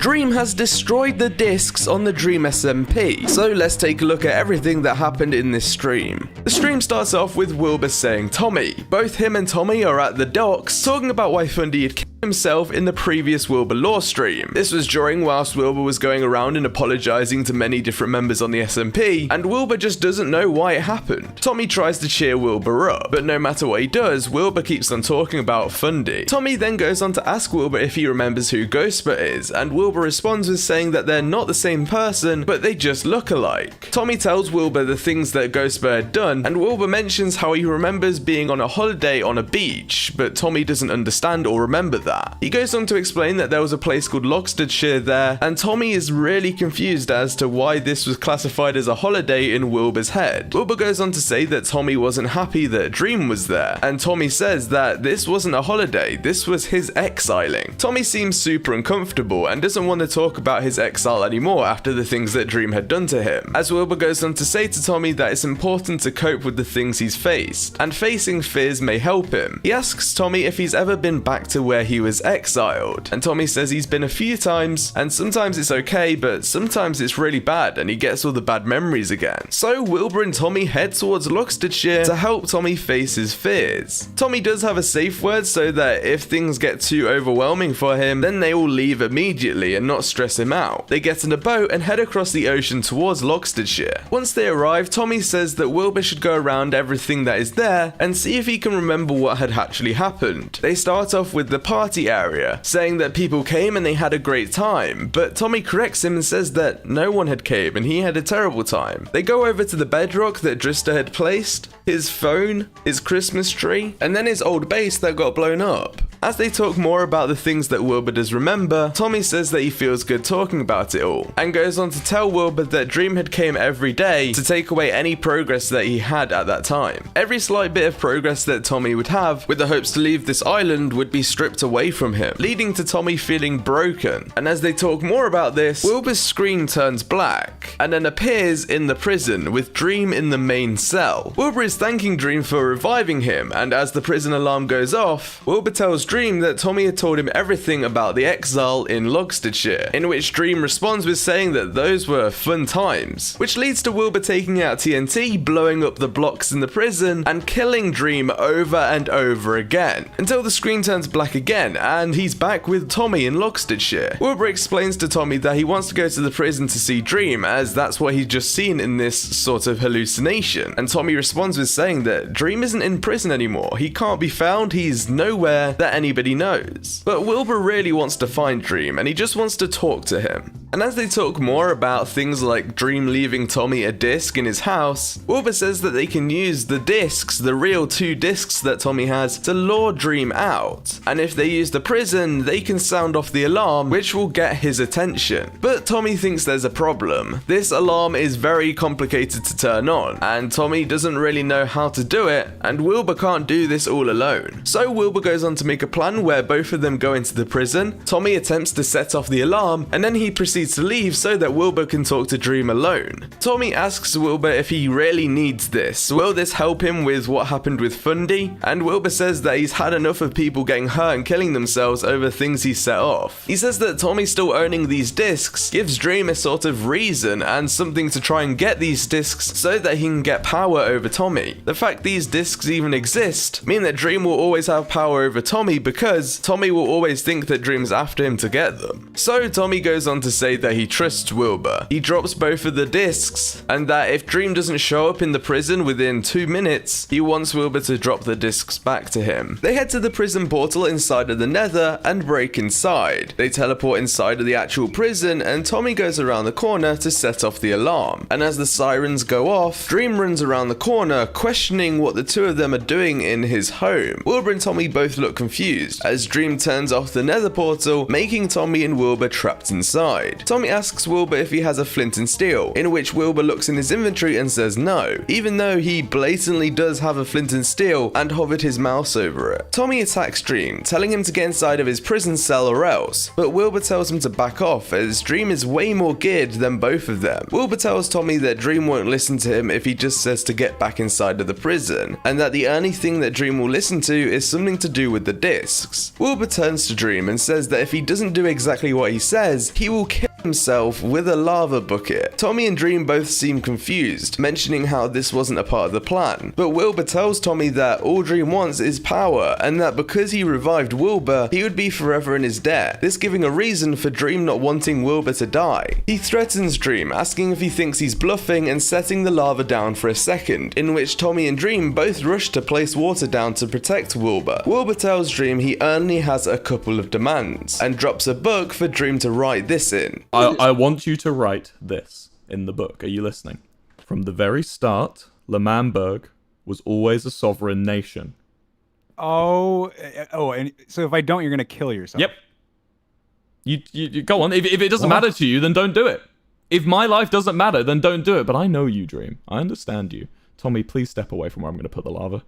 Dream has destroyed the discs on the Dream SMP, so let's take a look at everything that happened in this stream. The stream starts off with Wilbur saying Tommy. Both him and Tommy are at the docks, talking about why Fundy had killed himself in the previous Wilbur Law stream. This was during whilst Wilbur was going around and apologizing to many different members on the SMP, and Wilbur just doesn't know why it happened. Tommy tries to cheer Wilbur up, but no matter what he does, Wilbur keeps on talking about Fundy. Tommy then goes on to ask Wilbur if he remembers who Ghostbur is, and Wilbur responds with saying that they're not the same person, but they just look alike. Tommy tells Wilbur the things that Ghostbur had done, and Wilbur mentions how he remembers being on a holiday on a beach, but Tommy doesn't understand or remember that. He goes on to explain that there was a place called Loxtonshire there, and Tommy is really confused as to why this was classified as a holiday in Wilbur's head. Wilbur goes on to say that Tommy wasn't happy that Dream was there, and Tommy says that this wasn't a holiday, this was his exiling. Tommy seems super uncomfortable and doesn't want to talk about his exile anymore after the things that Dream had done to him, as Wilbur goes on to say to Tommy that it's important to cope with the things he's faced, and facing fears may help him. He asks Tommy if he's ever been back to where he was exiled, and Tommy says he's been a few times, and sometimes it's okay, but sometimes it's really bad and he gets all the bad memories again. So Wilbur and Tommy head towards Loxtonshire to help Tommy face his fears. Tommy does have a safe word so that if things get too overwhelming for him, then they all leave immediately and not stress him out. They get in a boat and head across the ocean towards Loxtonshire. Once they arrive, Tommy says that Wilbur should go around everything that is there and see if he can remember what had actually happened. They start off with the party area, saying that people came and they had a great time, but Tommy corrects him and says that no one had came and he had a terrible time. They go over to the bedrock that Drista had placed, his phone, his Christmas tree, and then his old base that got blown up. As they talk more about the things that Wilbur does remember, Tommy says that he feels good talking about it all, and goes on to tell Wilbur that Dream had came every day to take away any progress that he had at that time. Every slight bit of progress that Tommy would have, with the hopes to leave this island, would be stripped away from him, leading to Tommy feeling broken. And as they talk more about this, Wilbur's screen turns black, and then appears in the prison, with Dream in the main cell. Wilbur is thanking Dream for reviving him, and as the prison alarm goes off, Wilbur tells Dream that Tommy had told him everything about the exile in Loxtonshire, in which Dream responds with saying that those were fun times, which leads to Wilbur taking out TNT, blowing up the blocks in the prison, and killing Dream over and over again, until the screen turns black again, and he's back with Tommy in Loxtonshire. Wilbur explains to Tommy that he wants to go to the prison to see Dream, as that's what he's just seen in this sort of hallucination, and Tommy responds with saying that Dream isn't in prison anymore, he can't be found, he's nowhere that anybody knows. But Wilbur really wants to find Dream, and he just wants to talk to him. And as they talk more about things like Dream leaving Tommy a disc in his house, Wilbur says that they can use the discs, the real 2 discs that Tommy has, to lure Dream out. And if they use the prison, they can sound off the alarm, which will get his attention. But Tommy thinks there's a problem. This alarm is very complicated to turn on, and Tommy doesn't really know how to do it, and Wilbur can't do this all alone. So Wilbur goes on to make a plan where both of them go into the prison, Tommy attempts to set off the alarm, and then he proceeds to leave so that Wilbur can talk to Dream alone. Tommy asks Wilbur if he really needs this. Will this help him with what happened with Fundy? And Wilbur says that he's had enough of people getting hurt and killing themselves over things he set off. He says that Tommy still owning these discs gives Dream a sort of reason and something to try and get these discs so that he can get power over Tommy. The fact these discs even exist mean that Dream will always have power over Tommy because Tommy will always think that Dream's after him to get them. So Tommy goes on to say that he trusts Wilbur. He drops both of the discs, and that if Dream doesn't show up in the prison within 2 minutes, he wants Wilbur to drop the discs back to him. They head to the prison portal inside of the Nether and break inside. They teleport inside of the actual prison, and Tommy goes around the corner to set off the alarm. And as the sirens go off, Dream runs around the corner, questioning what the 2 of them are doing in his home. Wilbur and Tommy both look confused, as Dream turns off the Nether portal, making Tommy and Wilbur trapped inside. Tommy asks Wilbur if he has a flint and steel, in which Wilbur looks in his inventory and says no, even though he blatantly does have a flint and steel and hovered his mouse over it. Tommy attacks Dream, telling him to get inside of his prison cell or else, but Wilbur tells him to back off as Dream is way more geared than both of them. Wilbur tells Tommy that Dream won't listen to him if he just says to get back inside of the prison, and that the only thing that Dream will listen to is something to do with the discs. Wilbur turns to Dream and says that if he doesn't do exactly what he says, he will kill himself with a lava bucket. Tommy and Dream both seem confused, mentioning how this wasn't a part of the plan, but Wilbur tells Tommy that all Dream wants is power, and that because he revived Wilbur, he would be forever in his debt, this giving a reason for Dream not wanting Wilbur to die. He threatens Dream, asking if he thinks he's bluffing and setting the lava down for a second, in which Tommy and Dream both rush to place water down to protect Wilbur. Wilbur tells Dream he only has a couple of demands, and drops a book for Dream to write this in. I want you to write this in the book. Are you listening? From the very start, L'Manberg was always a sovereign nation. And so if I don't, you're gonna kill yourself. Yep. You go on. If it doesn't matter to you, then don't do it. If my life doesn't matter, then don't do it. But I know you, Dream. I understand you. Tommy, please step away from where I'm going to put the lava.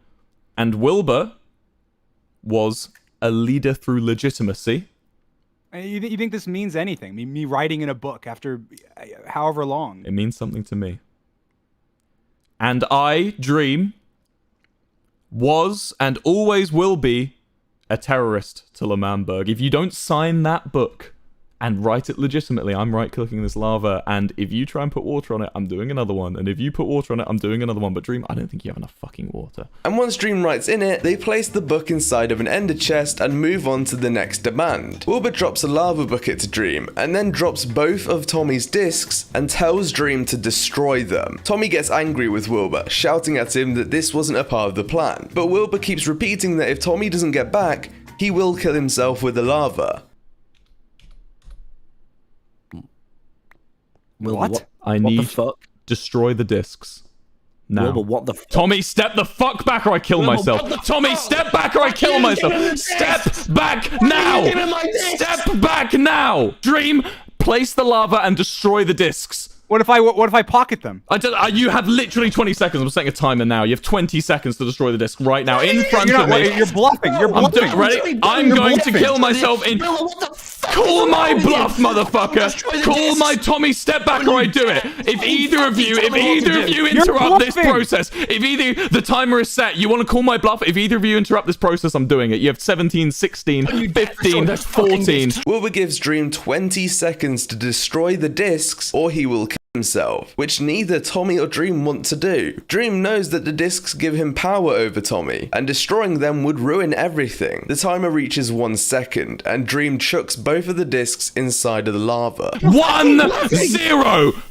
And Wilbur was a leader through legitimacy. You think this means anything? I mean, me writing in a book after however long? It means something to me. And I, Dream, was and always will be a terrorist to L'Manberg. If you don't sign that book and write it legitimately, I'm right-clicking this lava, and if you try and put water on it, I'm doing another one, and if you put water on it, I'm doing another one. But Dream, I don't think you have enough fucking water. And once Dream writes in it, they place the book inside of an ender chest and move on to the next demand. Wilbur drops a lava bucket to Dream, and then drops both of Tommy's discs and tells Dream to destroy them. Tommy gets angry with Wilbur, shouting at him that this wasn't a part of the plan, but Wilbur keeps repeating that if Tommy doesn't get back, he will kill himself with the lava. What? I need destroy the discs. Now. Wilbur, what the fuck? Tommy, step the fuck back or I kill myself. Tommy, step back or I kill myself. Step back now. Step back now. Dream, place the lava and destroy the discs. What if I pocket them? You have literally 20 seconds. I'm setting a timer now. You have 20 seconds to destroy the disc right now in front of me. You're bluffing. You're bluffing. Ready? I'm going to kill myself in... Call my bluff, motherfucker! Call my Tommy, step back or I do it! If either of you interrupt this process, if either the timer is set, you want to call my bluff, if either of you interrupt this process, I'm doing it. You have 17, 16, 15, 14. Wilbur gives Dream 20 seconds to destroy the discs or he will kill himself, which neither Tommy or Dream want to do. Dream knows that the discs give him power over Tommy, and destroying them would ruin everything. The timer reaches 1 second, and Dream chucks both of the discs inside of the lava. 1-0!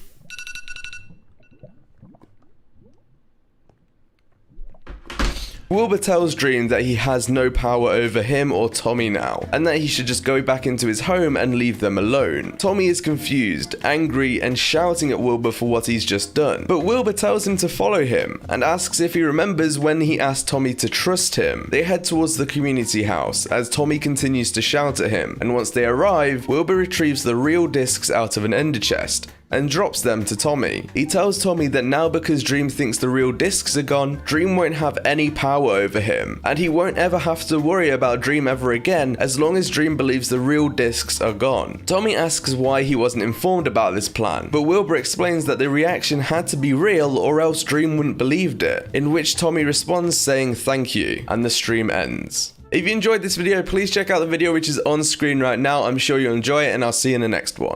Wilbur tells Dream that he has no power over him or Tommy now, and that he should just go back into his home and leave them alone. Tommy is confused, angry, and shouting at Wilbur for what he's just done, but Wilbur tells him to follow him, and asks if he remembers when he asked Tommy to trust him. They head towards the community house, as Tommy continues to shout at him, and once they arrive, Wilbur retrieves the real discs out of an ender chest, and drops them to Tommy. He tells Tommy that now because Dream thinks the real discs are gone, Dream won't have any power over him, and he won't ever have to worry about Dream ever again as long as Dream believes the real discs are gone. Tommy asks why he wasn't informed about this plan, but Wilbur explains that the reaction had to be real or else Dream wouldn't believed it, in which Tommy responds saying thank you, and the stream ends. If you enjoyed this video, please check out the video which is on screen right now. I'm sure you'll enjoy it, and I'll see you in the next one.